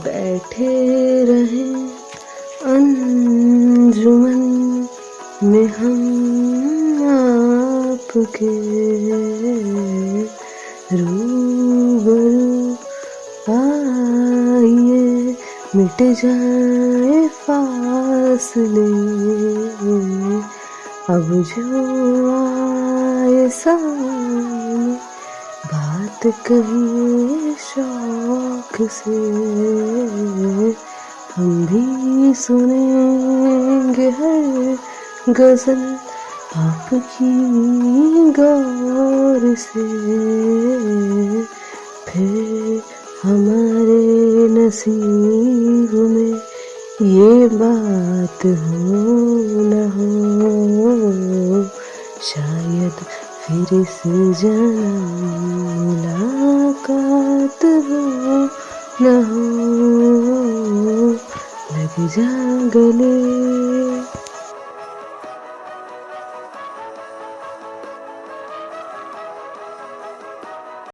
बैठे रहे अंजुमन में हम आपके रूबरू आइए मिट जाए फासले अब जो आए सामने बात कहिए शौक से हम भी सुनेंगे हर गजल आपकी गौर से फिर हमारे नसीब में ये बात हो न हो शायद फिर इस जन्म मुलाकात हो न हो लग जा गले